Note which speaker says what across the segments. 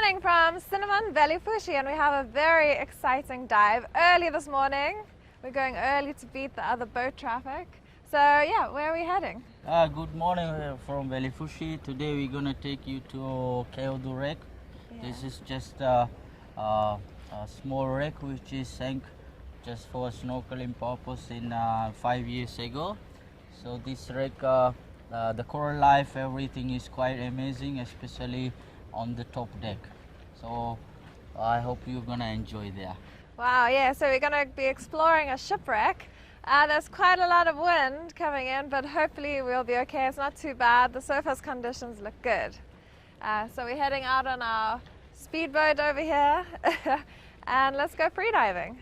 Speaker 1: morning from Cinnamon Velifushi, and we have a very exciting dive early this morning. We're going early to beat the other boat traffic. So yeah, where are we heading?
Speaker 2: Good morning from Velifushi. Today we're going to take you to Wreck.
Speaker 1: Yeah.
Speaker 2: This is just a small wreck which is sank just for snorkeling purpose in 5 years ago. So this wreck, the coral life, everything is quite amazing, especially on the top deck. So I hope you're going to enjoy there.
Speaker 1: Wow, yeah, so we're going to be exploring a shipwreck. There's quite a lot of wind coming in, but hopefully we'll be okay. It's not too bad. The surface conditions look good. So we're heading out on our speedboat over here, and let's go freediving.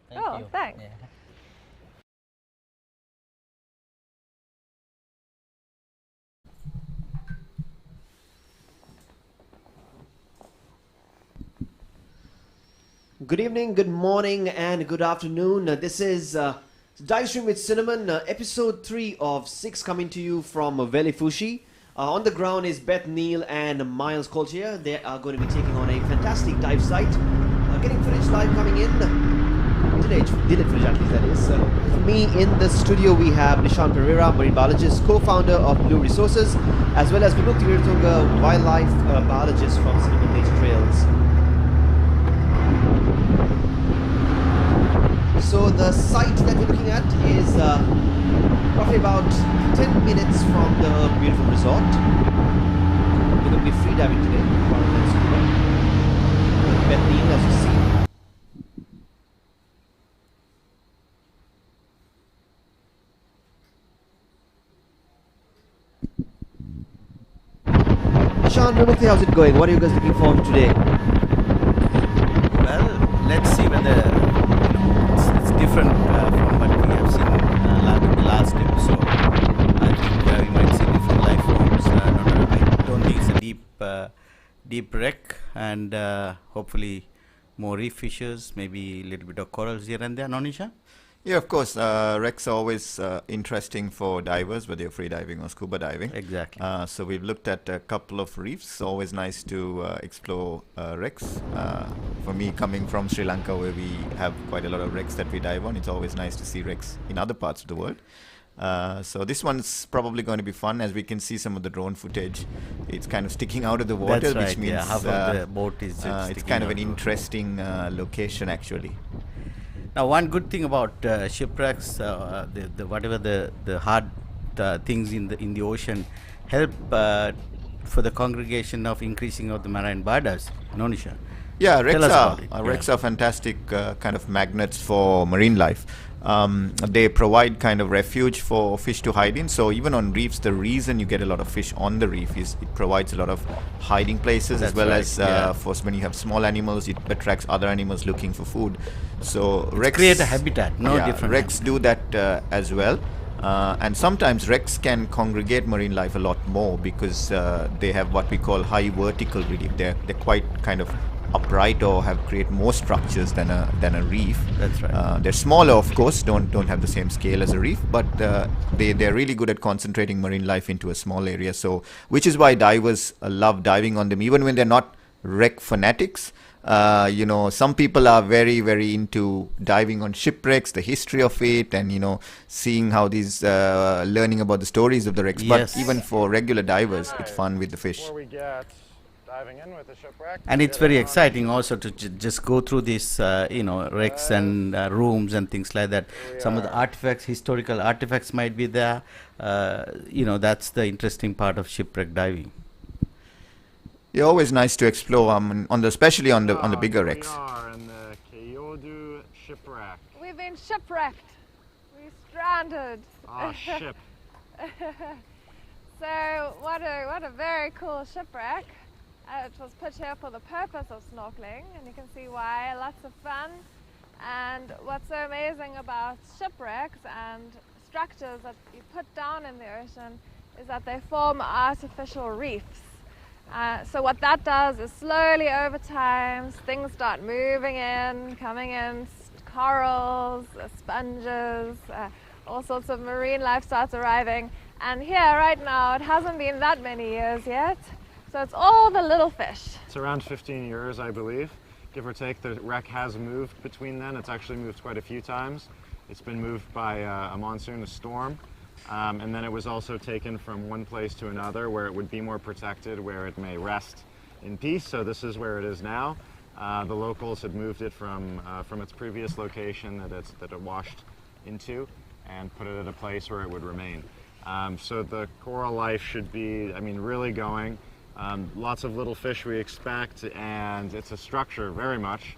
Speaker 2: Thank you.
Speaker 1: Thanks.
Speaker 2: Yeah.
Speaker 3: Good evening, good morning, and good afternoon. This is Divestream with Cinnamon, episode 3 of 6 coming to you from Velifushi. On the ground is Beth Neale and Miles Cloutier. They are going to be taking on a fantastic dive site. Getting footage live coming in. Delayed footage at least, that is. For me in the studio we have Nishan Pereira, marine biologist, co-founder of Blue Resources, as well as Vimukti Virtunga, wildlife biologist from Cinnamon Nature Trails. So the site that we're looking at is roughly about 10 minutes from the beautiful resort. We're going to be freediving today, rather than scuba. With Beth Neale, as you see. Sean, Vimukti, how's it going? What are you guys looking forward to today?
Speaker 4: Well, let's see whether it's different from what we have seen in the last episode. I think we might see different life forms. I don't think it's a deep wreck, and hopefully more reef fishes, maybe a little bit of corals here and there. No, Nisha?
Speaker 5: Yeah, of course. Wrecks are always interesting for divers, whether you're free diving or scuba diving.
Speaker 4: Exactly.
Speaker 5: So we've looked at a couple of reefs. Always nice to explore wrecks. For me, coming from Sri Lanka, where we have quite a lot of wrecks that we dive on, it's always nice to see wrecks in other parts of the world. So this one's probably going to be fun. As we can see some of the drone footage, it's kind of sticking out of the water.
Speaker 4: That's right,
Speaker 5: which means
Speaker 4: half of the boat is
Speaker 5: it's kind of an interesting location actually.
Speaker 4: Now, one good thing about shipwrecks, whatever the hard things in the ocean, help for the congregation of increasing of the marine biodiversity. No, Nisha?
Speaker 5: Yeah,
Speaker 4: wrecks
Speaker 5: are fantastic kind of magnets for marine life. They provide kind of refuge for fish to hide in. So even on reefs, the reason you get a lot of fish on the reef is it provides a lot of hiding places. That's as well right. As for when you have small animals, it attracts other animals looking for food. So wrecks
Speaker 4: create a habitat. Different.
Speaker 5: Wrecks do that as well. And sometimes wrecks can congregate marine life a lot more because they have what we call high vertical relief. They're quite kind of upright or create more structures than a reef.
Speaker 4: That's right.
Speaker 5: They're smaller, of course, don't have the same scale as a reef, but they're really good at concentrating marine life into a small area. So, which is why divers love diving on them, even when they're not wreck fanatics. Some people are very, very into diving on shipwrecks, the history of it, and seeing how these learning about the stories of the wrecks.
Speaker 4: Yes.
Speaker 5: But even for regular divers, it's fun with the fish.
Speaker 6: Before we get diving in with the shipwreck,
Speaker 4: and it's very exciting also to just go through these wrecks and rooms and things like that. Some of the artifacts, historical artifacts might be there. That's the interesting part of shipwreck diving.
Speaker 5: Yeah, always nice to explore especially on the bigger wrecks.
Speaker 6: We are in the Keodu shipwreck.
Speaker 1: We've been shipwrecked. We're stranded.
Speaker 6: Ship.
Speaker 1: So what a very cool shipwreck. It was put here for the purpose of snorkeling, and you can see why. Lots of fun. And what's so amazing about shipwrecks and structures that you put down in the ocean is that they form artificial reefs. So what that does is slowly over time, things start moving in, coming in, corals, sponges, all sorts of marine life starts arriving. And here right now, it hasn't been that many years yet, So it's all the little fish.
Speaker 6: It's around 15 years, I believe, give or take. The wreck has moved between then. It's actually moved quite a few times. It's been moved by a monsoon, a storm, and then it was also taken from one place to another where it would be more protected, where it may rest in peace. So this is where it is now. The locals had moved it from its previous location that it washed into and put it at a place where it would remain. So the coral life should be, I mean, really going. Lots of little fish we expect, and it's a structure very much,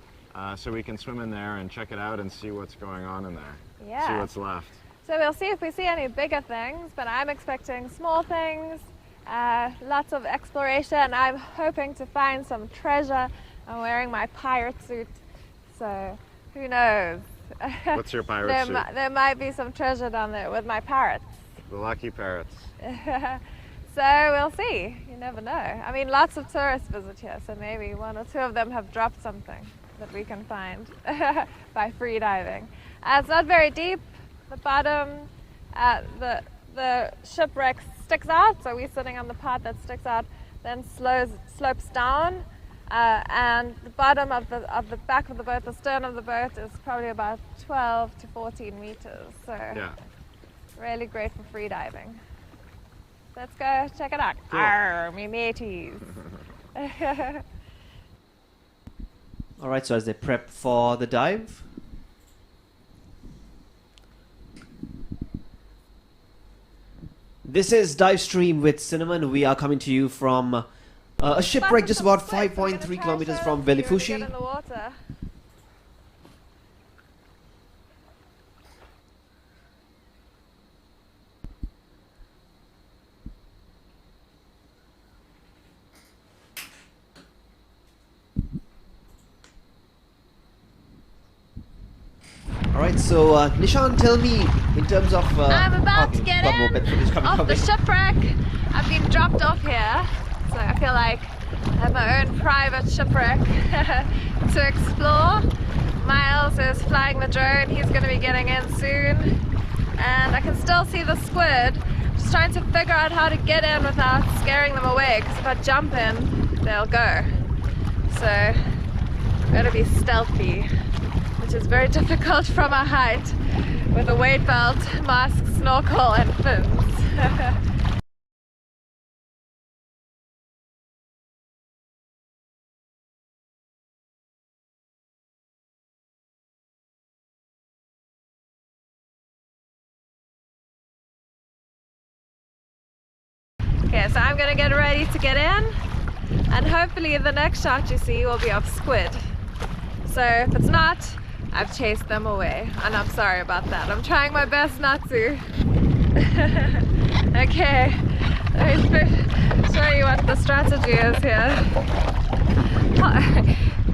Speaker 6: so we can swim in there and check it out and see what's going on in there.
Speaker 1: Yeah.
Speaker 6: See what's left.
Speaker 1: So we'll see if we see any bigger things, but I'm expecting small things, lots of exploration. I'm hoping to find some treasure. I'm wearing my pirate suit, so who knows?
Speaker 6: What's your pirate suit?
Speaker 1: There might be some treasure down there with my parrots.
Speaker 6: The lucky parrots.
Speaker 1: So we'll see. You never know. I mean, lots of tourists visit here, so maybe one or two of them have dropped something that we can find by free diving. It's not very deep. The bottom, the shipwreck sticks out, so we're sitting on the part that sticks out, then slopes down, and the bottom of the back of the boat, the stern of the boat, is probably about 12 to 14 meters. So
Speaker 6: Yeah.
Speaker 1: really great for free diving. Let's go check it out.
Speaker 6: Cool.
Speaker 1: Arr, me mateys.
Speaker 3: All right, so as they prep for the dive. This is Divestream with Cinnamon. We are coming to you from a shipwreck just about 5.3 kilometers from Velifushi.
Speaker 1: Get in the water.
Speaker 3: All right, so Nishan, tell me in terms of.
Speaker 1: I'm about to
Speaker 3: okay,
Speaker 1: get
Speaker 3: got more
Speaker 1: in
Speaker 3: Beth footage coming
Speaker 1: off
Speaker 3: from
Speaker 1: the
Speaker 3: me.
Speaker 1: shipwreck. I've been dropped off here, so I feel like I have my own private shipwreck to explore. Miles is flying the drone. He's going to be getting in soon, and I can still see the squid. Just trying to figure out how to get in without scaring them away, because if I jump in, they'll go. So I've got to be stealthy, which is very difficult from a height with a weight belt, mask, snorkel and fins. Okay, so I'm gonna get ready to get in, and hopefully the next shot you see will be of squid. So if it's not, I've chased them away, and I'm sorry about that. I'm trying my best not to. Okay, let me show you what the strategy is here.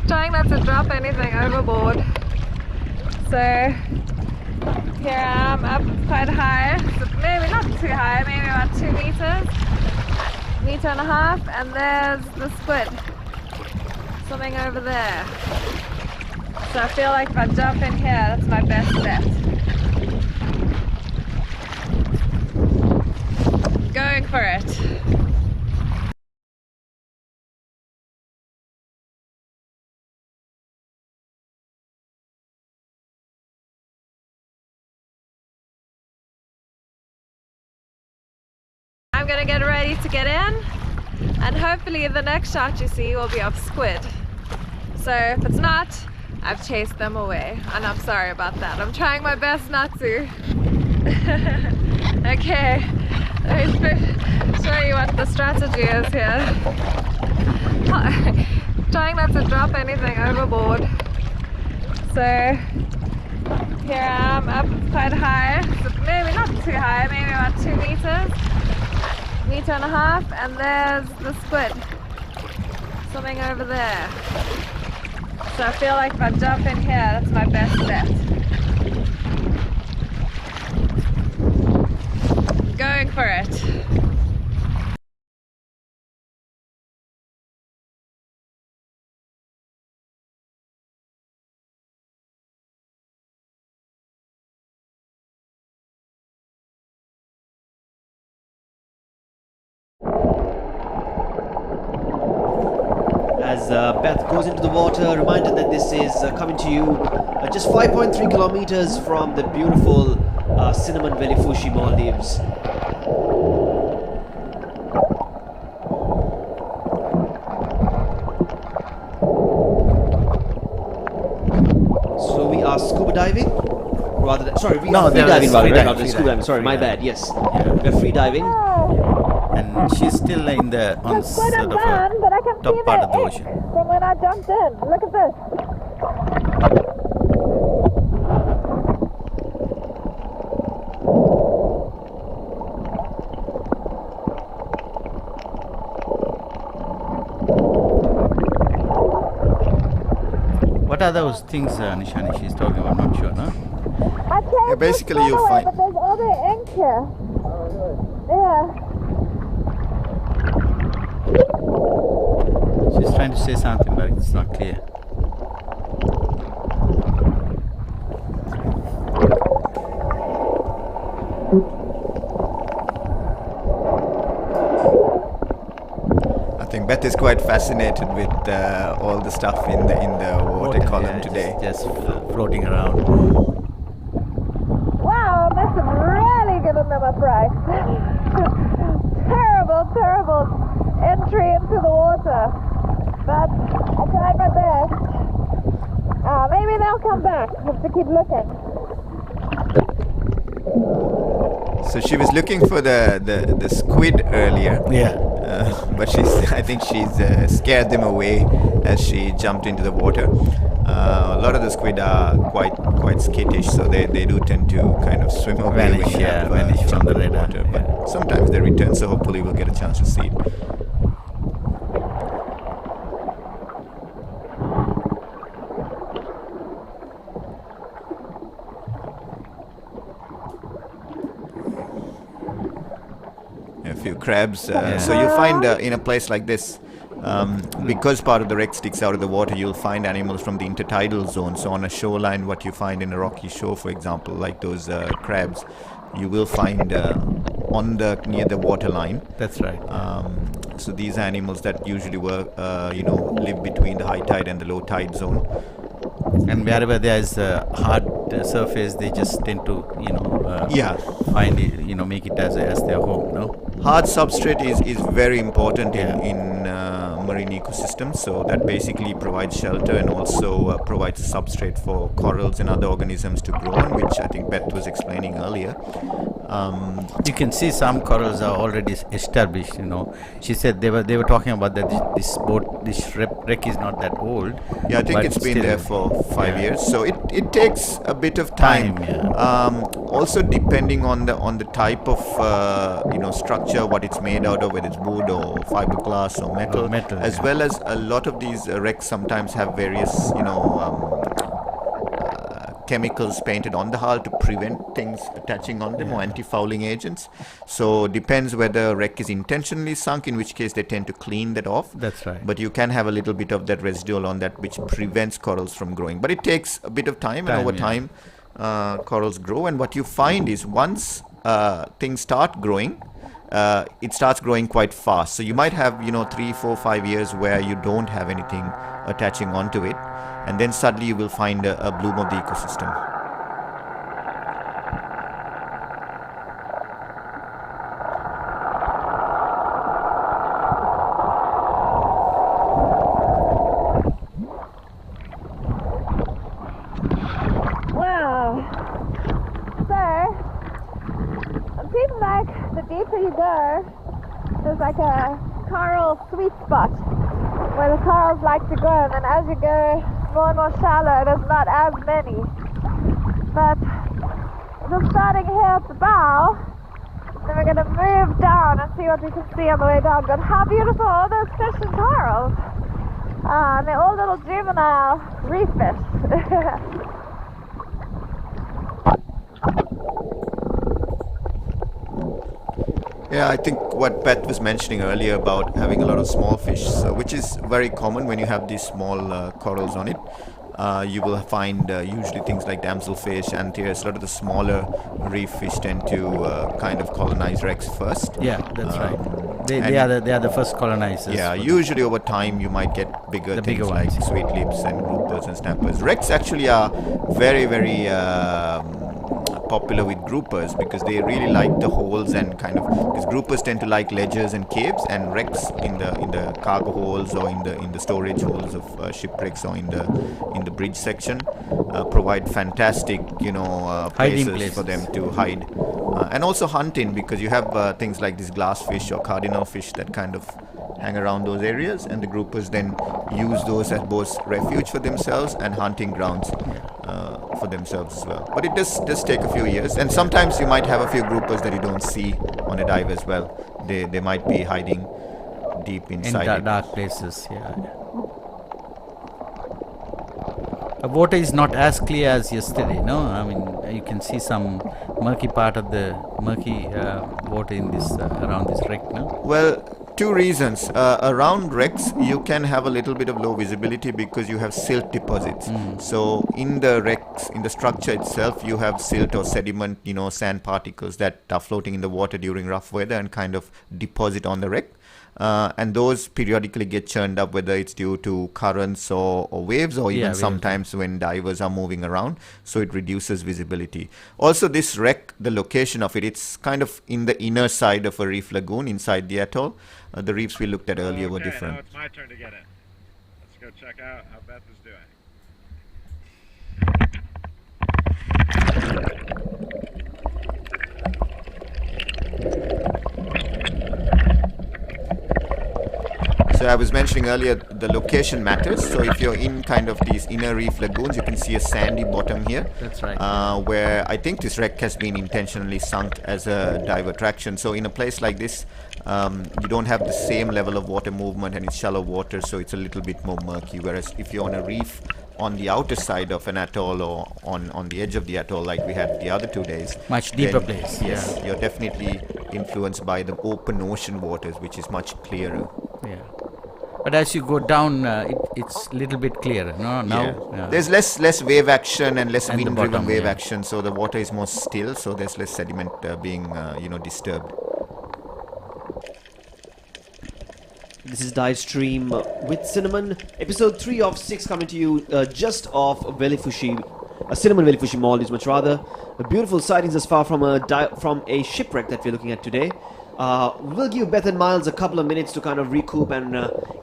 Speaker 1: Trying not to drop anything overboard. So here I am, up quite high, so maybe not too high, maybe about 2 meters, meter and a half, and there's the squid swimming over there. So I feel like if I jump in here, that's my best bet. Going for it. I'm gonna get ready to get in, and hopefully the next shot you see will be of squid. So if it's not, I've chased them away, and I'm sorry about that. I'm trying my best not to. Okay, let me show you what the strategy is here. Trying not to drop anything overboard. So here I am, up quite high, so maybe not too high, maybe about 2 meters, meter and a half, and there's the squid swimming over there. So I feel like if I jump in here, that's my best bet. Going for it.
Speaker 3: goes into the water. Reminder that this is coming to you just 5.3 kilometers from the beautiful Cinnamon Velifushi Maldives. So we are scuba diving, rather than we are free diving rather than scuba diving. Sorry, my bad. Yes, we're free diving.
Speaker 4: And she's still in the on sort of
Speaker 1: but I can
Speaker 4: top
Speaker 1: see
Speaker 4: part
Speaker 1: the
Speaker 4: of the
Speaker 1: egg
Speaker 4: ocean.
Speaker 1: from when I jumped in. Look at this.
Speaker 4: What are those things, Nishani, she's talking about? Not sure, no?
Speaker 1: I changed
Speaker 5: basically
Speaker 1: the
Speaker 5: you'll
Speaker 1: away,
Speaker 5: find-
Speaker 1: but there's other ink here. Yeah.
Speaker 4: She's trying to say something, but it's not clear.
Speaker 5: I think Beth is quite fascinated with all the stuff in the water column today.
Speaker 4: Just floating around.
Speaker 1: Wow, I must have really given them a fright. terrible entry into the water. But I tried my best. Maybe they'll come back. Have to keep looking.
Speaker 5: So she was looking for the squid earlier.
Speaker 4: Yeah.
Speaker 5: But I think she's scared them away as she jumped into the water. A lot of the squid are quite skittish, so they do tend to kind of swim away
Speaker 4: Vanish,
Speaker 5: when you have,
Speaker 4: vanish from
Speaker 5: jumped
Speaker 4: the
Speaker 5: in
Speaker 4: radar,
Speaker 5: water. But sometimes they return, so hopefully we'll get a chance to see it. A few crabs. So you'll find in a place like this, because part of the wreck sticks out of the water, you'll find animals from the intertidal zone. So on a shoreline, what you find in a rocky shore, for example, like those crabs, you will find near the waterline.
Speaker 4: That's right.
Speaker 5: So these animals that usually live between the high tide and the low tide zone.
Speaker 4: And wherever there is a hard surface, they just tend to, find it, make it as their home, no?
Speaker 5: Hard substrate is very important
Speaker 4: Yeah.
Speaker 5: in marine ecosystems. So that basically provides shelter and also provides a substrate for corals and other organisms to grow on, which I think Beth was explaining earlier.
Speaker 4: You can see some corals are already established. She said they were talking about that this wreck is not that old.
Speaker 5: Yeah, I think
Speaker 4: but
Speaker 5: it's been
Speaker 4: still,
Speaker 5: there for 5 years, so it takes a bit of time. Also, depending on the type of structure, what it's made out of, whether it's wood or fiberglass or metal, as well as a lot of these wrecks sometimes have various chemicals painted on the hull to prevent things attaching on them, or anti-fouling agents. So depends whether a wreck is intentionally sunk, in which case they tend to clean that off.
Speaker 4: That's right.
Speaker 5: But you can have a little bit of that residual on that, which prevents corals from growing. But it takes a bit of time, and over time corals grow. And what you find is once things start growing, it starts growing quite fast. So you might have 3, 4, 5 years where you don't have anything attaching onto it, and then suddenly you will find a bloom of the ecosystem.
Speaker 1: Wow. So, it seems like the deeper you go, there's like a coral sweet spot where the corals like to go, and then as you go more and more shallow, there's not as many. But just starting here at the bow, then we're going to move down and see what we can see on the way down. But how beautiful are those fish and corals? And they're all little juvenile reef fish.
Speaker 5: Yeah, I think what Beth was mentioning earlier about having a lot of small fish, which is very common when you have these small corals on it. you will find usually things like damselfish, antheas. A lot of the smaller reef fish tend to kind of colonize wrecks first.
Speaker 4: Yeah, that's right. They
Speaker 5: and-
Speaker 4: are the first colonizers.
Speaker 5: Yeah,
Speaker 4: for
Speaker 5: usually over time you might get
Speaker 4: The
Speaker 5: things
Speaker 4: bigger
Speaker 5: like
Speaker 4: ones.
Speaker 5: sweet lips and groupers and snappers. Wrecks actually are very, very popular with groupers because they really like the holes and kind of, because groupers tend to like ledges and caves, and wrecks in the cargo holes or in the storage holes of shipwrecks or in the bridge section provide fantastic
Speaker 4: Hiding
Speaker 5: places for them to hide. And also hunting, because you have things like these glassfish or cardinal fish that kind of hang around those areas, and the groupers then use those as both refuge for themselves and hunting grounds for themselves as well. But it does take a few years, and sometimes you might have a few groupers that you don't see on a dive as well. They might be hiding deep
Speaker 4: in
Speaker 5: inside it.
Speaker 4: dark places. Yeah. The water is not as clear as yesterday. No, I mean you can see some murky part of the murky water in this around this wreck. No.
Speaker 5: Well, two reasons. Around wrecks, you can have a little bit of low visibility because you have silt deposits. So in the wrecks, in the structure itself, you have silt or sediment, sand particles that are floating in the water during rough weather and kind of deposit on the wreck. And those periodically get churned up, whether it's due to currents or waves, or even
Speaker 4: waves,
Speaker 5: sometimes when divers are moving around, so it reduces visibility. Also, this wreck, the location of it, it's kind of in the inner side of a reef lagoon inside the atoll. The reefs we looked at earlier were different.
Speaker 6: Now it's my turn to get in. Let's go check out how Beth is doing.
Speaker 5: So I was mentioning earlier, the location matters. So if you're in kind of these inner reef lagoons, you can see a sandy bottom here.
Speaker 4: That's right.
Speaker 5: Where I think this wreck has been intentionally sunk as a dive attraction. So in a place like this, you don't have the same level of water movement, and it's shallow water, so it's a little bit more murky. Whereas if you're on a reef on the outer side of an atoll or on the edge of the atoll like we had the other 2 days,
Speaker 4: Much deeper
Speaker 5: then,
Speaker 4: place.
Speaker 5: yes, you're definitely influenced by the open ocean waters, which is much clearer.
Speaker 4: Yeah. But as you go down, it's a little bit clearer. No, now
Speaker 5: There's less wave action and less
Speaker 4: And the
Speaker 5: wind-driven
Speaker 4: bottom,
Speaker 5: wave
Speaker 4: yeah.
Speaker 5: action, so the water is more still, so there's less sediment being disturbed.
Speaker 3: This is Divestream with Cinnamon, episode 3 of 6 coming to you just off Velifushi, Cinnamon Velifushi Maldives, much rather. Beautiful sightings as far from a shipwreck that we're looking at today. We'll give Beth and Miles a couple of minutes to kind of recoup and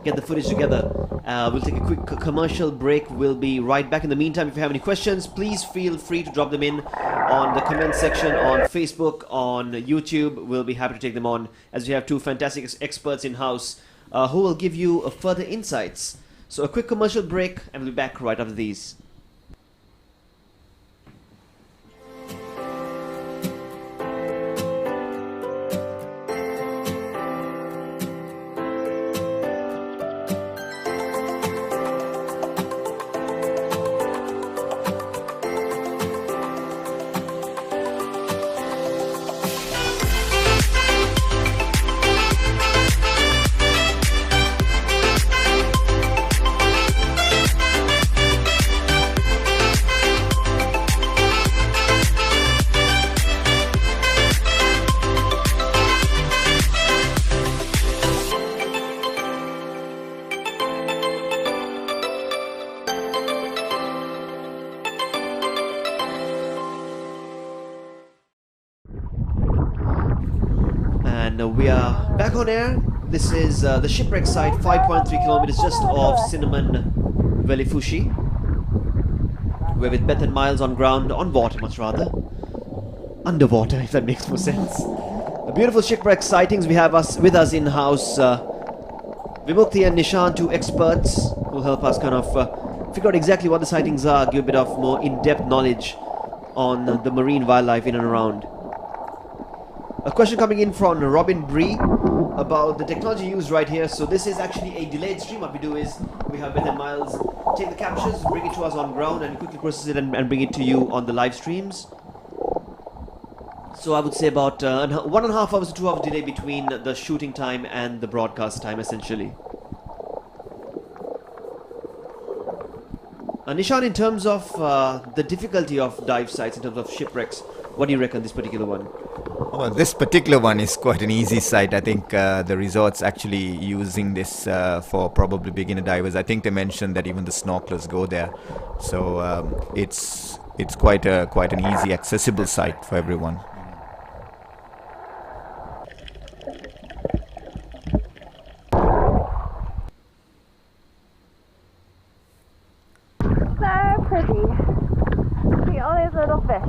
Speaker 3: get the footage together. We'll take a quick commercial break. We'll be right back. In the meantime, if you have any questions, please feel free to drop them in on the comment section on Facebook, on YouTube. We'll be happy to take them on, as we have two fantastic experts in-house who will give you further insights. So a quick commercial break, and we'll be back right after these. And we are back on air. This is the shipwreck site, 5.3 kilometers just off Cinnamon Velifushi. We're with Beth and Miles on ground, on water much rather. Underwater, if that makes more sense. A beautiful shipwreck sightings. We have with us in-house Vimukti and Nishan, two experts who will help us kind of figure out exactly what the sightings are, give a bit of more in-depth knowledge on the marine wildlife in and around. A question coming in from Robin Bree about the technology used right here. So this is actually a delayed stream. What we do is we have Beth and Miles take the captures, bring it to us on ground, and quickly process it and bring it to you on the live streams. So I would say about 1.5 hours to 2 hours delay between the shooting time and the broadcast time, essentially. Nishan, in terms of the difficulty of dive sites, in terms of shipwrecks, what do you reckon this particular one?
Speaker 5: Well, this particular one is quite an easy site. I think the resort's actually using this for probably beginner divers. I think they mentioned that even the snorkelers go there. So it's quite an easy, accessible site for everyone.
Speaker 1: So pretty. See all these little fish.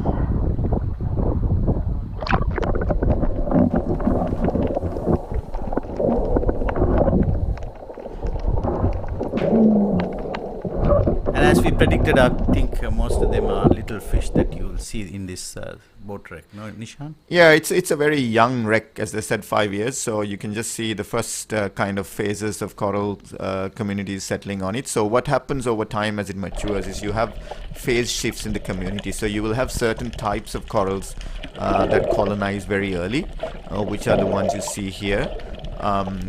Speaker 4: And as we predicted, I think most of them are little fish that you will see in this boat wreck. No, Nishan?
Speaker 5: Yeah, it's a very young wreck, as they said, 5 years. So you can just see the first kind of phases of coral communities settling on it. So what happens over time as it matures is you have phase shifts in the community. So you will have certain types of corals that colonize very early, which are the ones you see here.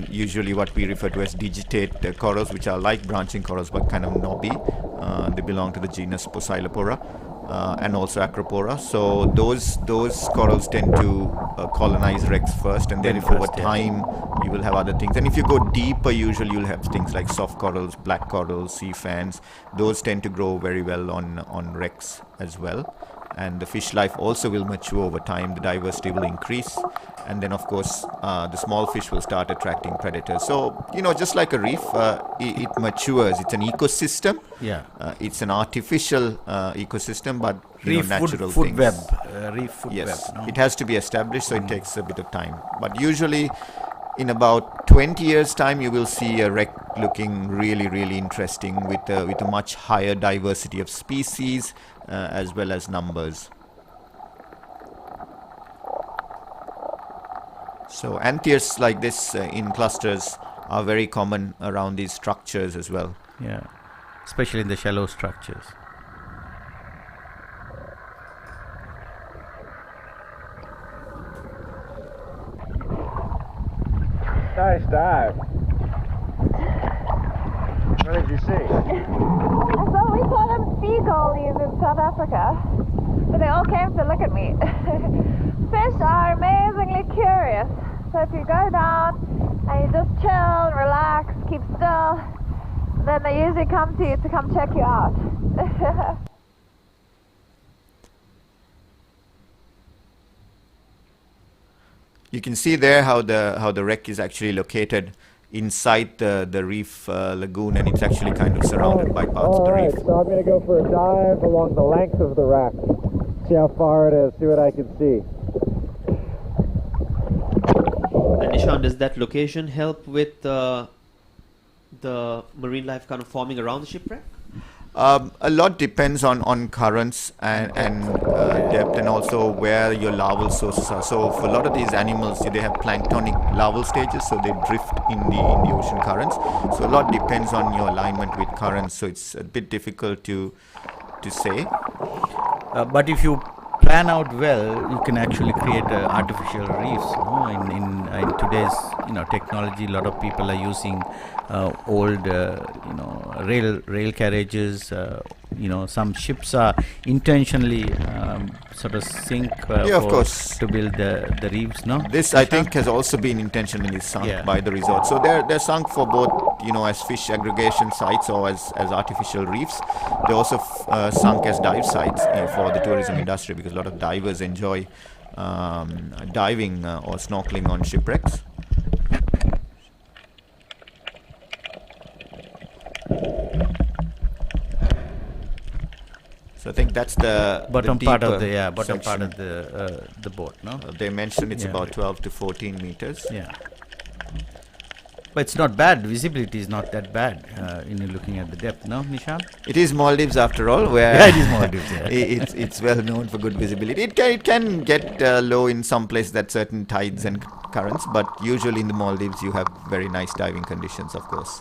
Speaker 5: Usually what we refer to as digitate corals, which are like branching corals but kind of knobby. They belong to the genus Poecilopora and also Acropora. So those corals tend to colonize wrecks first, and then over time you will have other things. And if you go deeper, usually you'll have things like soft corals, black corals, sea fans. Those tend to grow very well on wrecks as well. And the fish life also will mature over time. The diversity will increase, and then of course the small fish will start attracting predators. So just like a reef, it matures. It's an ecosystem.
Speaker 4: Yeah.
Speaker 5: It's an artificial ecosystem, but
Speaker 4: Reef
Speaker 5: natural
Speaker 4: food
Speaker 5: things.
Speaker 4: web. Reef food
Speaker 5: Yes,
Speaker 4: web. No?
Speaker 5: it has to be established, so it takes a bit of time. But usually, in about 20 years' time, you will see a wreck looking really, really interesting with a much higher diversity of species as well as numbers. So anthers like this in clusters are very common around these structures as well.
Speaker 4: Yeah, especially in the shallow structures.
Speaker 6: Nice dive. What did you see?
Speaker 1: So we saw them seagullies in South Africa, but they all came to look at me. Fish are amazingly curious, so if you go down and you just chill, relax, keep still, then they usually come to you to come check you out.
Speaker 5: You can see there how the wreck is actually located inside the reef lagoon, and it's actually kind of surrounded by parts of the reef.
Speaker 6: So I'm going to go for a dive along the length of the wreck. See how far it is, see what I can see.
Speaker 3: And Nishan, does that location help with the marine life kind of forming around the shipwreck?
Speaker 5: A lot depends on currents and depth, and also where your larval sources are. So for a lot of these animals, they have planktonic larval stages, so they drift in the ocean currents. So a lot depends on your alignment with currents. So it's a bit difficult to say.
Speaker 4: But if you plan out well, you can actually create artificial reefs. In today's technology, a lot of people are using old rail carriages. Some ships are intentionally sort of sink
Speaker 5: of course,
Speaker 4: to build the reefs. No,
Speaker 5: this I think has also been intentionally sunk by the resort. So they're sunk for both as fish aggregation sites or as artificial reefs. They're also sunk as dive sites for the tourism industry, because a lot of divers enjoy diving or snorkeling on shipwrecks. So I think that's the
Speaker 4: bottom part of the
Speaker 5: section.
Speaker 4: part of the boat. No,
Speaker 5: they mentioned it's about 12 to 14 meters.
Speaker 4: Yeah. But it's not bad. Visibility is not that bad in looking at the depth, no, Nishan?
Speaker 5: It is Maldives after all, where
Speaker 4: it is Maldives. Yeah.
Speaker 5: it's well known for good visibility. It can get low in some places at certain tides and currents, but usually in the Maldives you have very nice diving conditions, of course.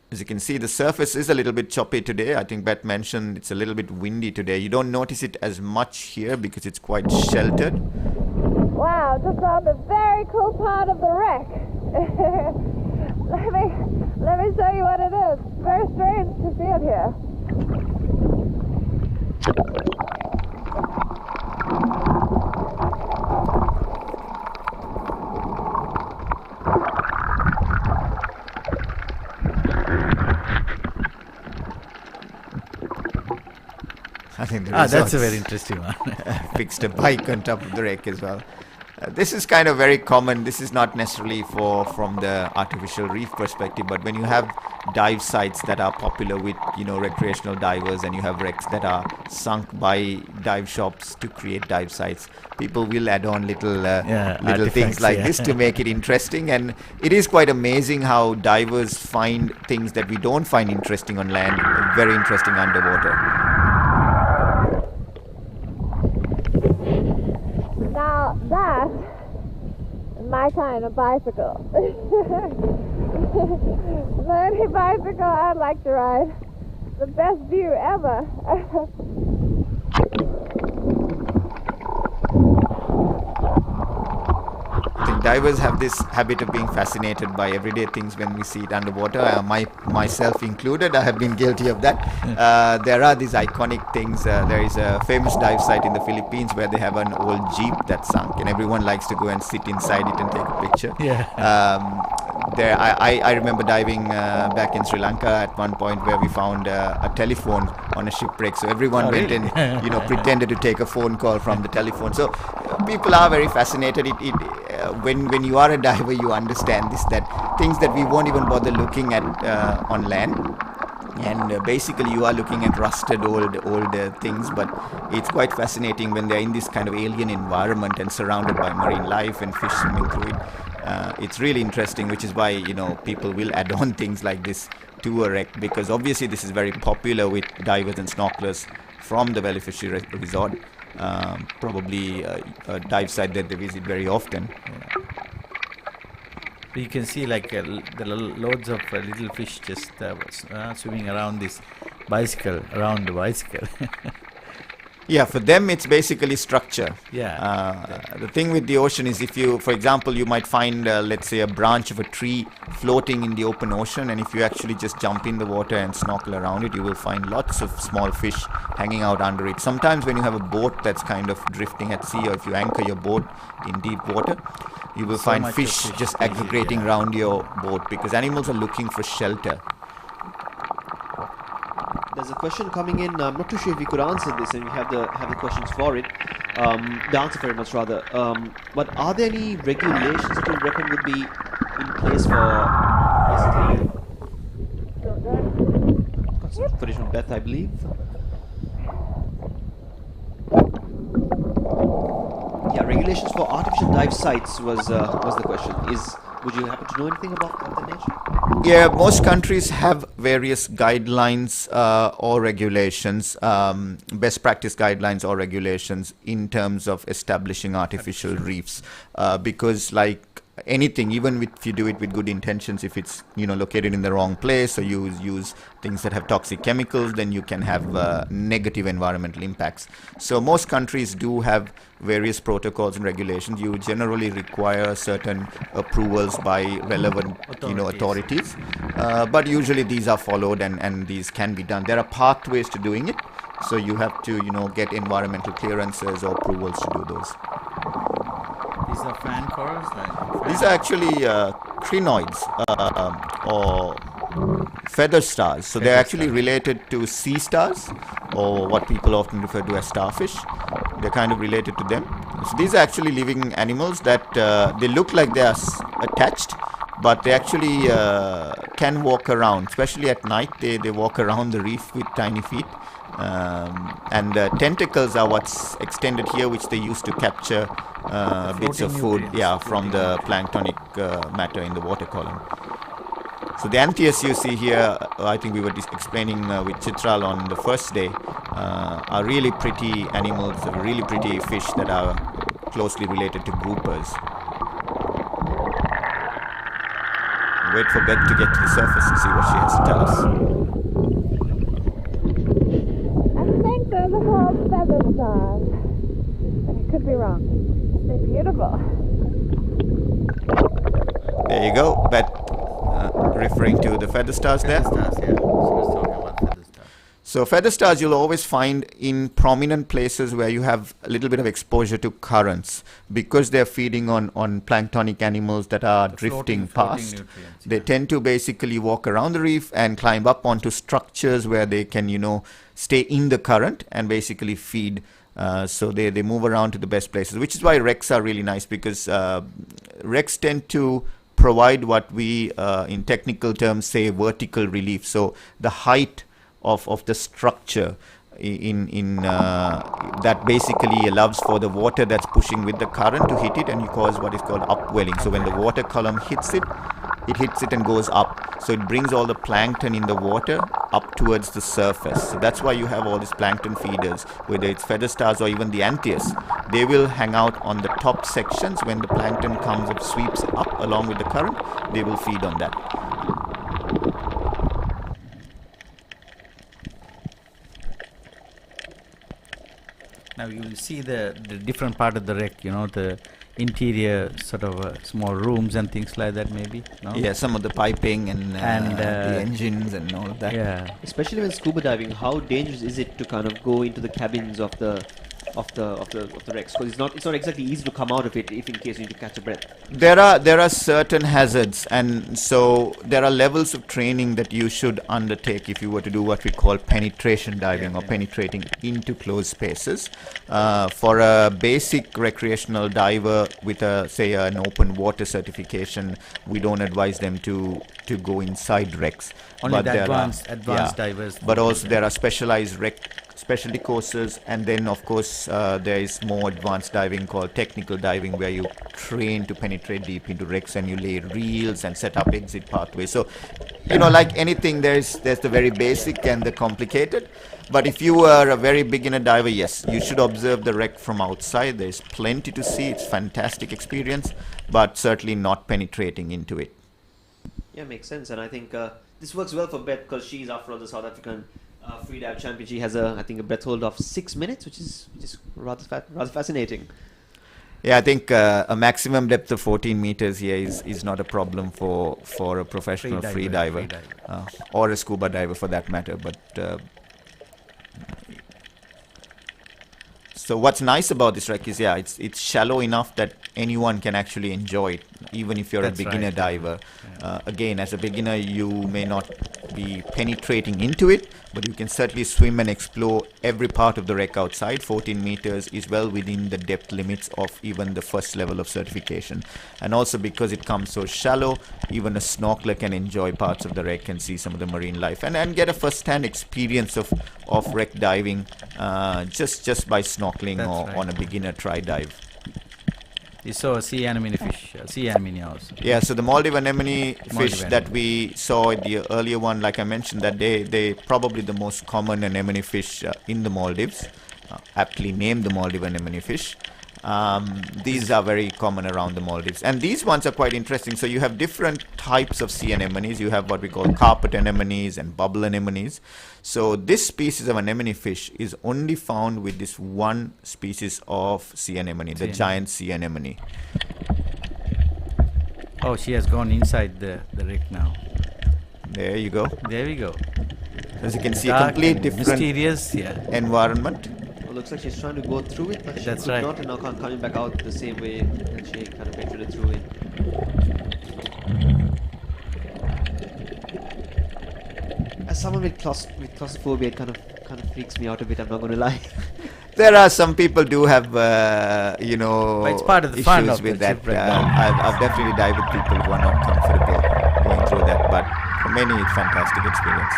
Speaker 5: As you can see, the surface is a little bit choppy today. I think Beth mentioned it's a little bit windy today. You don't notice it as much here because it's quite sheltered.
Speaker 1: Wow, just on a very cool part of the wreck. let me show you what it is. It's very strange to see it here.
Speaker 5: I think the
Speaker 4: That's a
Speaker 5: resorts
Speaker 4: very interesting one.
Speaker 5: fixed a bike on top of the wreck as well. This is kind of very common. This is not necessarily from the artificial reef perspective, but when you have dive sites that are popular with recreational divers, and you have wrecks that are sunk by dive shops to create dive sites, people will add on little things like this to make it interesting. And it is quite amazing how divers find things that we don't find interesting on land very interesting underwater.
Speaker 1: Now that is my kind of bicycle. The only bicycle I'd like to ride. The best view ever.
Speaker 5: I think divers have this habit of being fascinated by everyday things when we see it underwater. Myself included, I have been guilty of that. There are these iconic things. There is a famous dive site in the Philippines where they have an old jeep that's sunk, and everyone likes to go and sit inside it and take a picture. I remember diving back in Sri Lanka at one point where we found a telephone on a shipwreck. So everyone went and pretended to take a phone call from the telephone. So people are very fascinated. When you are a diver, you understand this, that things that we won't even bother looking at on land. And basically you are looking at rusted old things, but it's quite fascinating when they're in this kind of alien environment and surrounded by marine life and fish swimming through it. It's really interesting, which is why people will add on things like this to a wreck, because obviously this is very popular with divers and snorkelers from the Velifushi resort. Probably a dive site that they visit very often.
Speaker 4: You can see like the loads of little fish just swimming around this bicycle, around the bicycle.
Speaker 5: Yeah, for them it's basically structure.
Speaker 4: Yeah.
Speaker 5: The thing with the ocean is, if you, for example, you might find, let's say, a branch of a tree floating in the open ocean, and if you actually just jump in the water and snorkel around it, you will find lots of small fish hanging out under it. Sometimes when you have a boat that's kind of drifting at sea, or if you anchor your boat in deep water, you will find fish just aggregating around your boat, because animals are looking for shelter.
Speaker 3: There's a question coming in. I'm not too sure if we could answer this, and we have the questions for it. The answer for it, much rather. But are there any regulations that you reckon would be in place for basically? Got some footage from Beth, I believe. Yeah, regulations for artificial dive sites was the question. Would you happen to know anything about that nature?
Speaker 5: Yeah, most countries have various guidelines or regulations, best practice guidelines or regulations in terms of establishing artificial reefs, because like anything, even if you do it with good intentions, if it's located in the wrong place, or you use things that have toxic chemicals, then you can have negative environmental impacts. So most countries do have various protocols and regulations. You generally require certain approvals by relevant authorities, but usually these are followed, and these can be done. There are pathways to doing it, so you have to get environmental clearances or approvals to do those.
Speaker 4: These are fan corals?
Speaker 5: These are actually crinoids or feather stars. So they're actually related to sea stars, or what people often refer to as starfish. They're kind of related to them. So these are actually living animals that they look like they are attached, but they actually can walk around, especially at night. They walk around the reef with tiny feet. And the tentacles are what's extended here, which they use to capture bits of food from the planktonic matter in the water column. So the antheas you see here, I think we were explaining with Chitral on the first day, are really pretty animals, really pretty fish that are closely related to groupers. Wait for Beth to get to the surface and see what she has to tell us.
Speaker 1: I think those are called feather stars. But I could be wrong. They're beautiful.
Speaker 5: There you go, Beth, referring to the feather stars there.
Speaker 4: Feather stars, yeah. She was talking about feather stars.
Speaker 5: So feather stars you'll always find in prominent places where you have a little bit of exposure to currents, because they're feeding on planktonic animals that are drifting past.
Speaker 4: Nutrients,
Speaker 5: They tend to basically walk around the reef and climb up onto structures where they can, stay in the current and basically feed. So they move around to the best places, which is why wrecks are really nice, because wrecks tend to provide what we, in technical terms, say vertical relief. So the height of the structure in that basically allows for the water that's pushing with the current to hit it, and you cause what is called upwelling. So when the water column hits it and goes up. So it brings all the plankton in the water up towards the surface. So that's why you have all these plankton feeders, whether it's feather stars or even the antheus. They will hang out on the top sections. When the plankton comes up, sweeps up along with the current, they will feed on that.
Speaker 4: Now you will see the different part of the wreck, the interior sort of small rooms and things like that, maybe. No?
Speaker 5: Yeah, some of the piping and the engines and all of that.
Speaker 4: Yeah.
Speaker 3: Especially when scuba diving, how dangerous is it to kind of go into the cabins of the wrecks? Because it's not exactly easy to come out of it if in case you need to catch a breath.
Speaker 5: There are certain hazards, and so there are levels of training that you should undertake if you were to do what we call penetration diving, or penetrating into closed spaces. For a basic recreational diver with an open water certification, we don't advise them to go inside wrecks.
Speaker 4: Only
Speaker 5: But
Speaker 4: the
Speaker 5: there
Speaker 4: advanced divers.
Speaker 5: But also there are specialized specialty courses, and then of course there is more advanced diving called technical diving, where you train to penetrate deep into wrecks and you lay reels and set up exit pathways. So like anything, there's the very basic and the complicated. But if you are a very beginner diver, yes, you should observe the wreck from outside. There's plenty to see. It's fantastic experience, but certainly not penetrating into it.
Speaker 3: Yeah, makes sense. And I think this works well for Beth, because she's, after all, the South African free dive champion. She has a breath hold of 6 minutes, which is rather fascinating.
Speaker 5: Yeah, I think a maximum depth of 14 meters here is not a problem for a professional free diver. Or a scuba diver for that matter. But so what's nice about this wreck is, it's shallow enough that anyone can actually enjoy it, even if you're a beginner diver. Again, as a beginner, you may not be penetrating into it, but you can certainly swim and explore every part of the wreck outside. 14 meters is well within the depth limits of even the first level of certification. And also because it comes so shallow, even a snorkeler can enjoy parts of the wreck and see some of the marine life and get a first-hand experience of wreck diving just by snorkeling on a beginner try dive.
Speaker 4: You saw a sea anemone fish, sea anemone also.
Speaker 5: Yeah, so the Maldives anemone fish that we saw in the earlier one, like I mentioned, that they probably the most common anemone fish in the Maldives, aptly named the Maldives anemone fish. These are very common around the Maldives, and these ones are quite interesting. So you have different types of sea anemones. You have what we call carpet anemones and bubble anemones. So this species of anemone fish is only found with this one species of sea anemone, the giant sea anemone.
Speaker 4: Oh, she has gone inside the wreck now.
Speaker 5: There you go.
Speaker 4: There we go.
Speaker 5: As you can see,
Speaker 4: Dark
Speaker 5: a complete
Speaker 4: and
Speaker 5: different
Speaker 4: mysterious,
Speaker 5: environment.
Speaker 3: Well, looks like she's trying to go through it, but she
Speaker 4: That's
Speaker 3: could
Speaker 4: right.
Speaker 3: not, and now coming back out the same way that she kind of entered it through it. As someone with claustrophobia, it kind of freaks me out a bit. I'm not going to lie.
Speaker 5: There are some people do have,
Speaker 4: But it's part of the fun
Speaker 5: issues
Speaker 4: of
Speaker 5: with
Speaker 4: the
Speaker 5: that.
Speaker 4: shipwreck.
Speaker 5: I've definitely dived with people who are not comfortable going through that, but for many it's fantastic experience.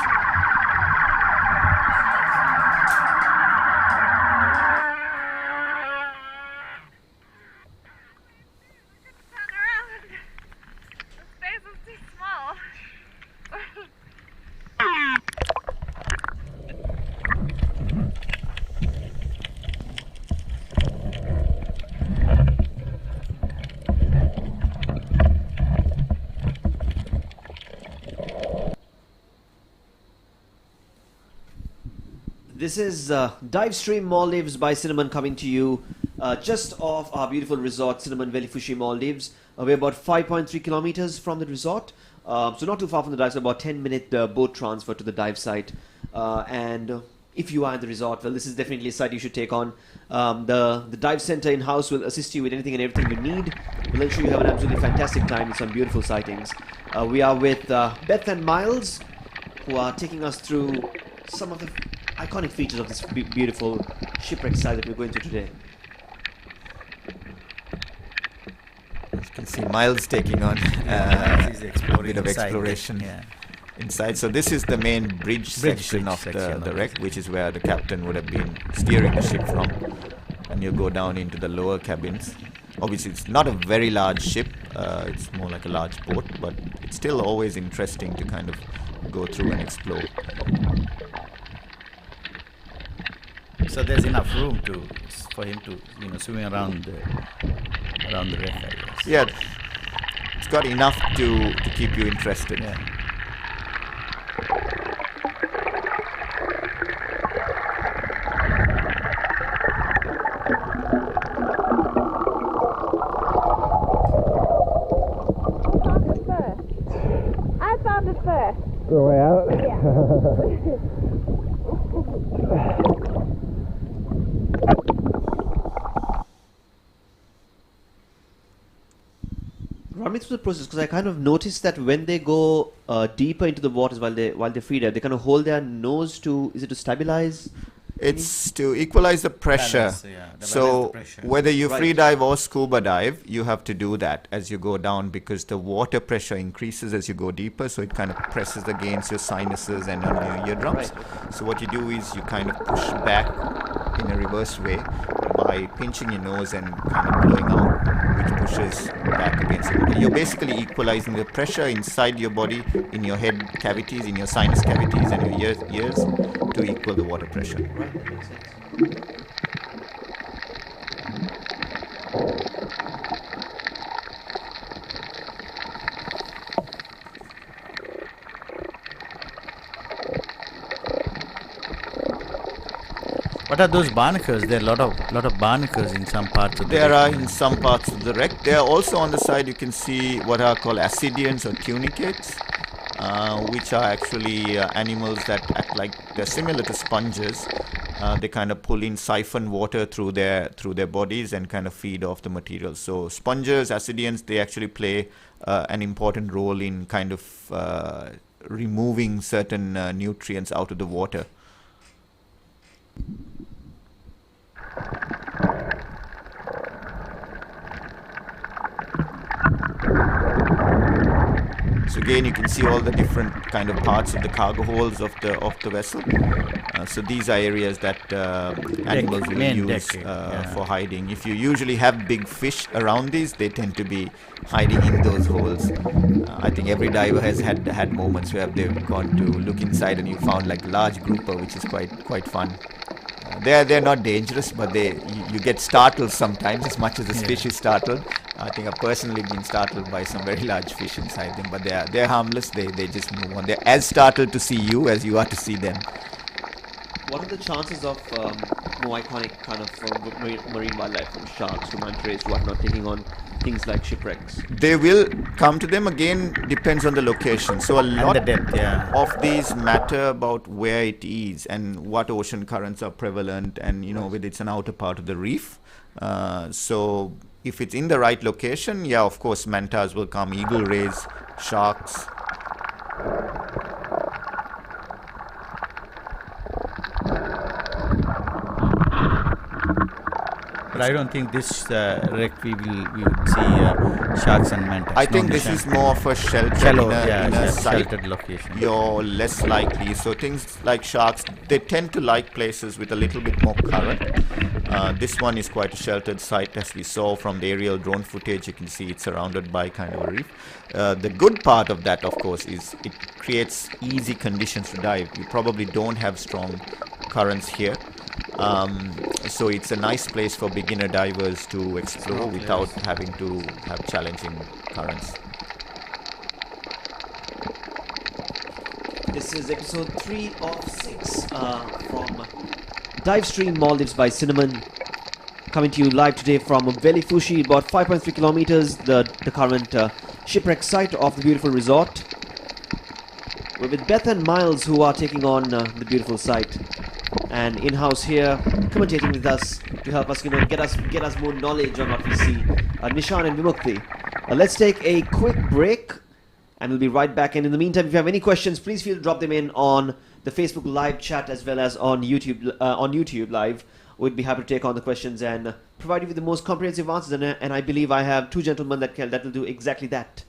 Speaker 1: Turn around. The space is too small.
Speaker 3: This is Divestream Maldives by Cinnamon coming to you just off our beautiful resort, Cinnamon Velifushi Maldives. We're about 5.3 kilometers from the resort. So not too far from the dive, so about 10-minute boat transfer to the dive site. And if you are in the resort, well, this is definitely a site you should take on. The dive center in-house will assist you with anything and everything you need. We'll ensure you have an absolutely fantastic time with some beautiful sightings. We are with Beth and Miles, who are taking us through some of the iconic features of this beautiful shipwreck site that we're going to today.
Speaker 5: As you can see, Miles taking on
Speaker 4: he's
Speaker 5: a
Speaker 4: exploring
Speaker 5: bit of
Speaker 4: inside.
Speaker 5: exploration
Speaker 4: Yeah.
Speaker 5: inside. So this is the main bridge section of the wreck, which is where the captain would have been steering the ship from. And you go down into the lower cabins. Obviously, it's not a very large ship. It's more like a large boat, but it's still always interesting to kind of go through and explore.
Speaker 4: So there's enough room for him to swim around the wreck, I guess.
Speaker 5: Yeah, it's got enough to keep you interested.
Speaker 4: Yeah.
Speaker 1: I found it first.
Speaker 6: The way out?
Speaker 3: Run me through the process, because I kind of noticed that when they go deeper into the waters while they free dive, they kind of hold their nose to, is it to stabilize?
Speaker 5: It's to equalize the pressure.
Speaker 4: Balance, yeah, the
Speaker 5: So
Speaker 4: balance the pressure.
Speaker 5: whether you
Speaker 3: Right.
Speaker 5: free dive or scuba dive, you have to do that as you go down, because the water pressure increases as you go deeper, so it kind of presses against your sinuses and on your eardrums.
Speaker 3: Right.
Speaker 5: So what you do is you kind of push back in a reverse way by pinching your nose and kind of blowing out, which pushes back against your body. You're basically equalizing the pressure inside your body, in your head cavities, in your sinus cavities and your ears to equal the water pressure.
Speaker 3: Right, that makes sense.
Speaker 4: What are those barnacles? There are a lot of barnacles in some parts of the
Speaker 5: There
Speaker 4: wreck.
Speaker 5: are in some parts of the wreck. There are also on the side you can see what are called ascidians or tunicates, which are actually animals that act like they're similar to sponges. They kind of pull in, siphon water through their bodies and kind of feed off the material. So sponges, ascidians, they actually play an important role in kind of removing certain nutrients out of the water. So again, you can see all the different kind of parts of the cargo holds of the vessel. So these are areas that animals will
Speaker 4: main
Speaker 5: use
Speaker 4: deck, yeah.
Speaker 5: for hiding. If you usually have big fish around these, they tend to be hiding in those holes. I think every diver has had moments where they've gone to look inside and you found like large grouper, which is quite fun. They're not dangerous, but you get startled sometimes as much as the fish is startled. I think I've personally been startled by some very large fish inside them, but they're harmless. They just move on. They're as startled to see you as you are to see them.
Speaker 3: What are the chances of more iconic kind of marine wildlife, from sharks to manta rays to whatnot, taking on things like shipwrecks?
Speaker 5: They will come to them. Again, depends on the location. So a lot
Speaker 4: the depth, yeah.
Speaker 5: of these matter about where it is and what ocean currents are prevalent, and whether it's an outer part of the reef. So if it's in the right location, yeah, of course, mantas will come, eagle rays, sharks.
Speaker 4: But I don't think this wreck we would see sharks and mantas.
Speaker 5: I think
Speaker 4: No,
Speaker 5: this
Speaker 4: this
Speaker 5: is more of a shelter
Speaker 4: shallow,
Speaker 5: in a site.
Speaker 4: sheltered location.
Speaker 5: You're less likely. So things like sharks, they tend to like places with a little bit more current. This one is quite a sheltered site, as we saw from the aerial drone footage. You can see it's surrounded by kind of a reef. The good part of that, of course, is it creates easy conditions to dive. You probably don't have strong currents here. So it's a nice place for beginner divers to explore without having to have challenging currents.
Speaker 3: This is episode 3 of 6 from Divestream Maldives by Cinnamon. Coming to you live today from Velifushi, about 5.3 kilometers, the current shipwreck site of the beautiful resort. We're with Beth and Miles, who are taking on the beautiful site. And in-house here, commentating with us to help us, get us more knowledge on what we see, Nishan and Vimukti. Let's take a quick break, and we'll be right back. And in the meantime, if you have any questions, please feel to drop them in on the Facebook live chat as well as on YouTube live. We'd be happy to take on the questions and provide you with the most comprehensive answers. And I believe I have two gentlemen that will do exactly that.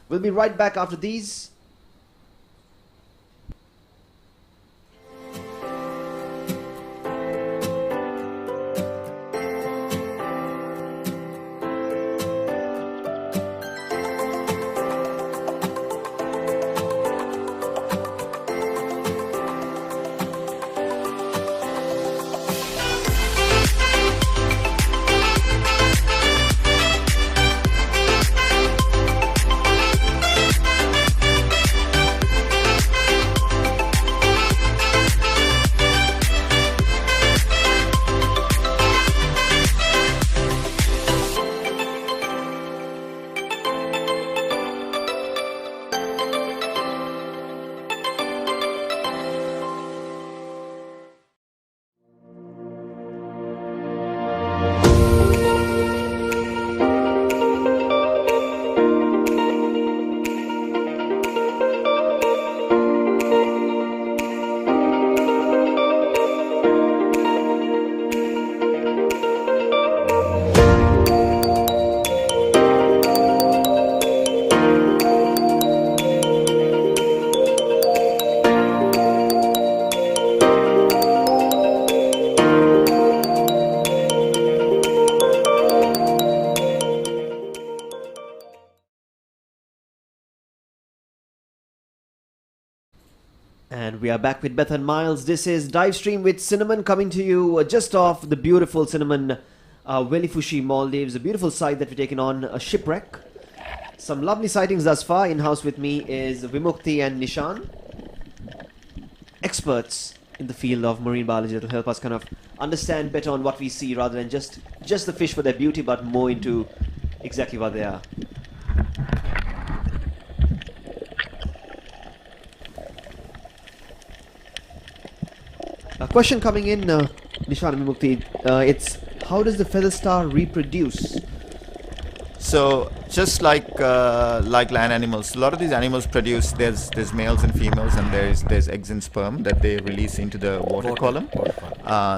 Speaker 3: We'll be right back after these. And we are back with Beth and Miles. This is Divestream with Cinnamon, coming to you just off the beautiful Cinnamon Velifushi Maldives, a beautiful site that we're taking on, a shipwreck. Some lovely sightings thus far. In-house with me is Vimukti and Nishan, experts in the field of marine biology that will help us kind of understand better on what we see rather than just the fish for their beauty, but more into exactly what they are. A question coming in, Nishan and Vimukti, it's how does the feather star reproduce?
Speaker 5: So just like land animals, a lot of these animals produce, there's males and females, and there's eggs and sperm that they release into the water column.